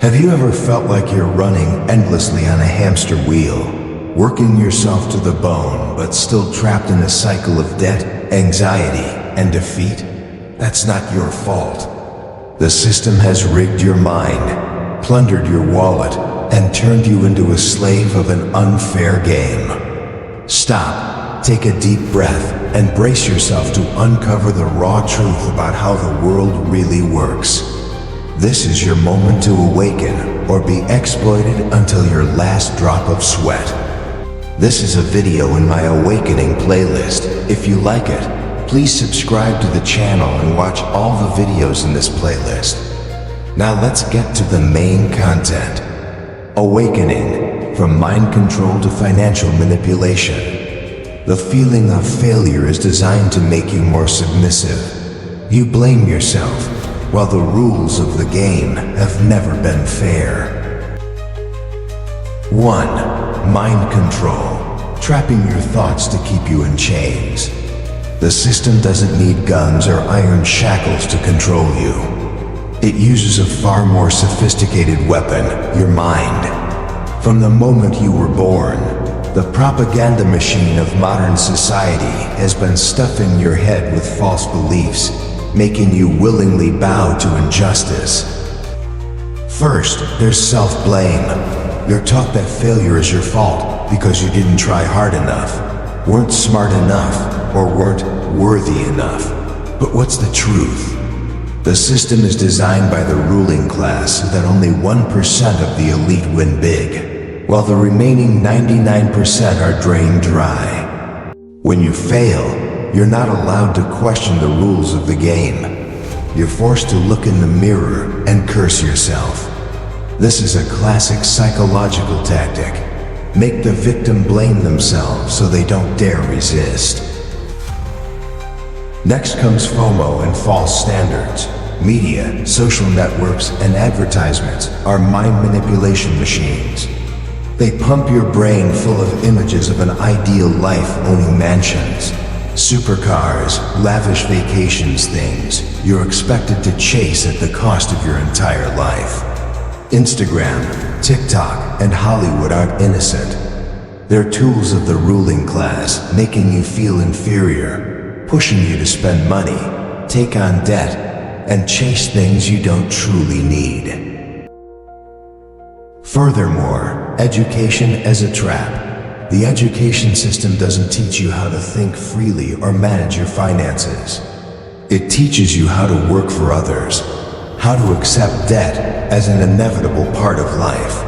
Have you ever felt like you're running endlessly on a hamster wheel, working yourself to the bone, but still trapped in a cycle of debt, anxiety, and defeat? That's not your fault. The system has rigged your mind, plundered your wallet, and turned you into a slave of an unfair game. Stop, take a deep breath, and brace yourself to uncover the raw truth about how the world really works. This is your moment to awaken or be exploited until your last drop of sweat. This is a video in my Awakening playlist. If you like it, please subscribe to the channel and watch all the videos in this playlist. Now let's get to the main content. Awakening, from mind control to financial manipulation. The feeling of failure is designed to make you more submissive. You blame yourself, while the rules of the game have never been fair. 1. Mind control, trapping your thoughts to keep you in chains. The system doesn't need guns or iron shackles to control you. It uses a far more sophisticated weapon, your mind. From the moment you were born, the propaganda machine of modern society has been stuffing your head with false beliefs, making you willingly bow to injustice. First, there's self-blame. You're taught that failure is your fault because you didn't try hard enough, weren't smart enough, or weren't worthy enough. But what's the truth? The system is designed by the ruling class so that only 1% of the elite win big, while the remaining 99% are drained dry. When you fail, you're not allowed to question the rules of the game. You're forced to look in the mirror and curse yourself. This is a classic psychological tactic. Make the victim blame themselves so they don't dare resist. Next comes FOMO and false standards. Media, social networks, and advertisements are mind manipulation machines. They pump your brain full of images of an ideal life owning mansions, supercars, lavish vacations, things you're expected to chase at the cost of your entire life. Instagram, TikTok, and Hollywood aren't innocent. They're tools of the ruling class, making you feel inferior, pushing you to spend money, take on debt, and chase things you don't truly need. Furthermore, education as a trap. The education system doesn't teach you how to think freely or manage your finances. It teaches you how to work for others, how to accept debt as an inevitable part of life.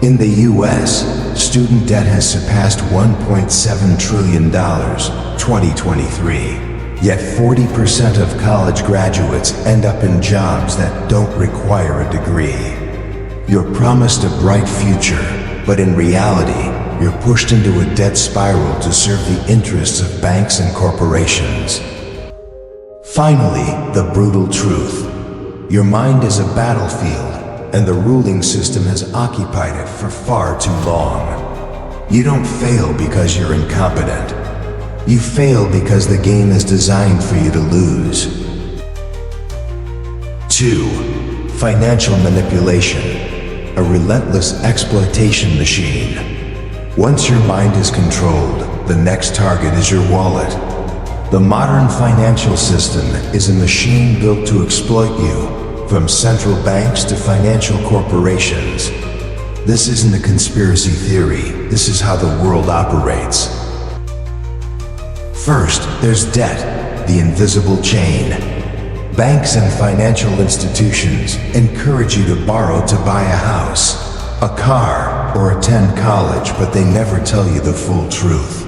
In the US, student debt has surpassed $1.7 trillion, 2023. Yet 40% of college graduates end up in jobs that don't require a degree. You're promised a bright future, but in reality, you're pushed into a debt spiral to serve the interests of banks and corporations. Finally, the brutal truth. Your mind is a battlefield, and the ruling system has occupied it for far too long. You don't fail because you're incompetent. You fail because the game is designed for you to lose. 2. Financial manipulation, a relentless exploitation machine. Once your mind is controlled, the next target is your wallet. The modern financial system is a machine built to exploit you, from central banks to financial corporations. This isn't a conspiracy theory, this is how the world operates. First, there's debt, the invisible chain. Banks and financial institutions encourage you to borrow to buy a house, a car, or attend college, but they never tell you the full truth.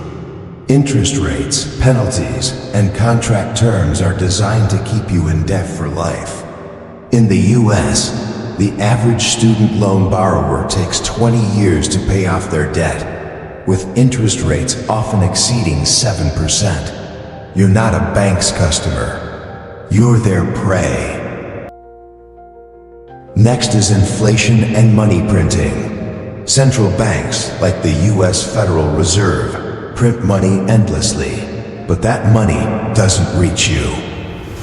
Interest rates, penalties, and contract terms are designed to keep you in debt for life. In the US, the average student loan borrower takes 20 years to pay off their debt, with interest rates often exceeding 7%. You're not a bank's customer. You're their prey. Next is inflation and money printing. Central banks, like the US Federal Reserve, print money endlessly, but that money doesn't reach you.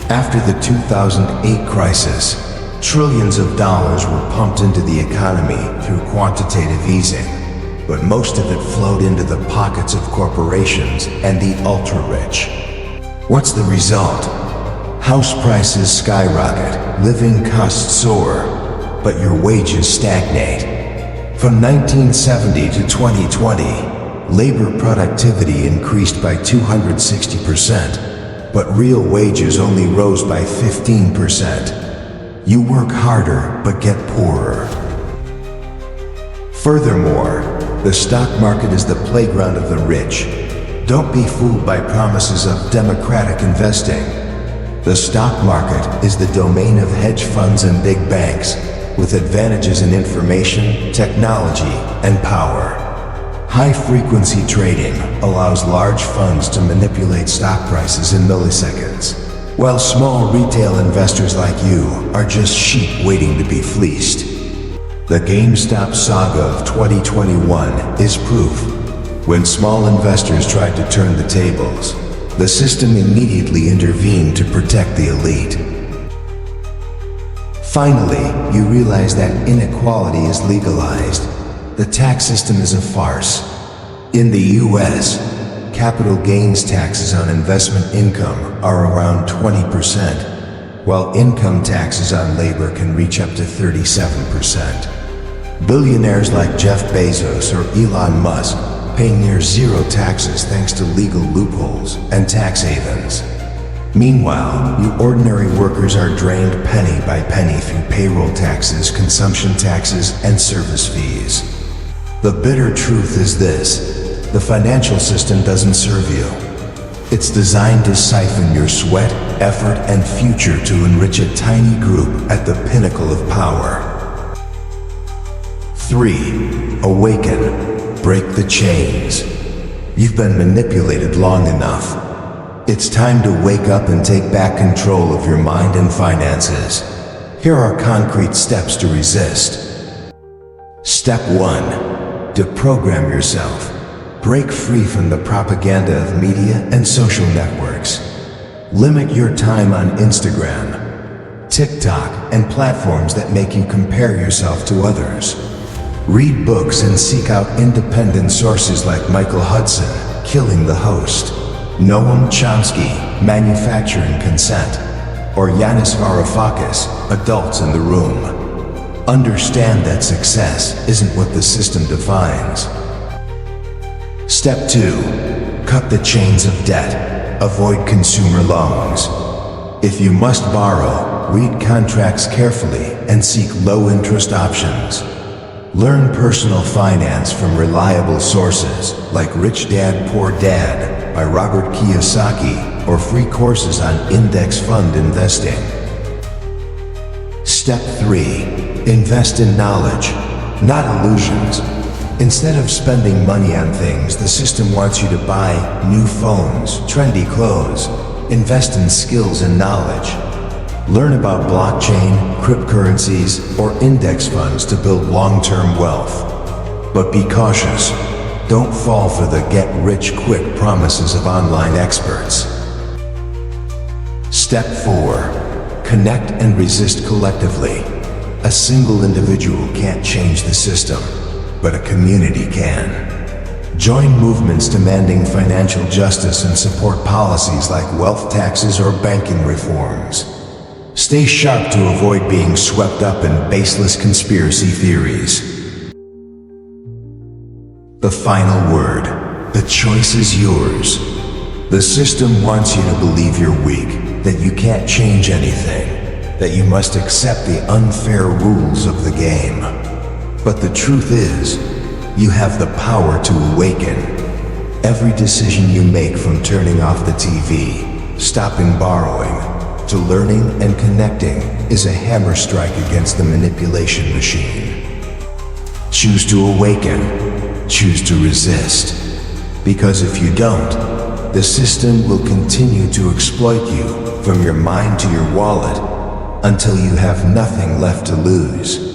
After the 2008 crisis, Trillions of dollars were pumped into the economy through quantitative easing, but most of it flowed into the pockets of corporations and the ultra-rich. What's the result? House prices skyrocket, living costs soar, but your wages stagnate. From 1970 to 2020, labor productivity increased by 260%, but real wages only rose by 15%. You work harder, but get poorer. Furthermore, the stock market is the playground of the rich. Don't be fooled by promises of democratic investing. The stock market is the domain of hedge funds and big banks, with advantages in information, technology, and power. High-frequency trading allows large funds to manipulate stock prices in milliseconds, while small retail investors like you are just sheep waiting to be fleeced. The GameStop saga of 2021 is proof. When small investors tried to turn the tables, the system immediately intervened to protect the elite. Finally, you realize that inequality is legalized. The tax system is a farce. In the US, capital gains taxes on investment income are around 20%, while income taxes on labor can reach up to 37%. Billionaires like Jeff Bezos or Elon Musk pay near zero taxes thanks to legal loopholes and tax havens. Meanwhile, you ordinary workers are drained penny by penny through payroll taxes, consumption taxes, and service fees. The bitter truth is this: the financial system doesn't serve you. It's designed to siphon your sweat, effort, and future to enrich a tiny group at the pinnacle of power. 3. Awaken. Break the chains. You've been manipulated long enough. It's time to wake up and take back control of your mind and finances. Here are concrete steps to resist. Step 1. Deprogram yourself. Break free from the propaganda of media and social networks. Limit your time on Instagram, TikTok, and platforms that make you compare yourself to others. Read books and seek out independent sources like Michael Hudson, Killing the Host, Noam Chomsky, Manufacturing Consent, or Yanis Varoufakis, Adults in the Room. Understand that success isn't what the system defines. Step 2. Cut the chains of debt. Avoid consumer loans. If you must borrow, read contracts carefully and seek low-interest options. Learn personal finance from reliable sources like Rich Dad, Poor Dad by Robert Kiyosaki, or free courses on index fund investing. Step 3. Invest in knowledge, not illusions. Instead of spending money on things, the system wants you to buy new phones, trendy clothes. Invest in skills and knowledge. Learn about blockchain, cryptocurrencies, or index funds to build long-term wealth. But be cautious. Don't fall for the get-rich-quick promises of online experts. Step 4. Connect and resist collectively. A single individual can't change the system, but a community can. Join movements demanding financial justice and support policies like wealth taxes or banking reforms. Stay sharp to avoid being swept up in baseless conspiracy theories. The final word. The choice is yours. The system wants you to believe you're weak, that you can't change anything, that you must accept the unfair rules of the game. But the truth is, you have the power to awaken. Every decision you make, from turning off the TV, stopping borrowing, to learning and connecting, is a hammer strike against the manipulation machine. Choose to awaken. Choose to resist. Because if you don't, the system will continue to exploit you from your mind to your wallet until you have nothing left to lose.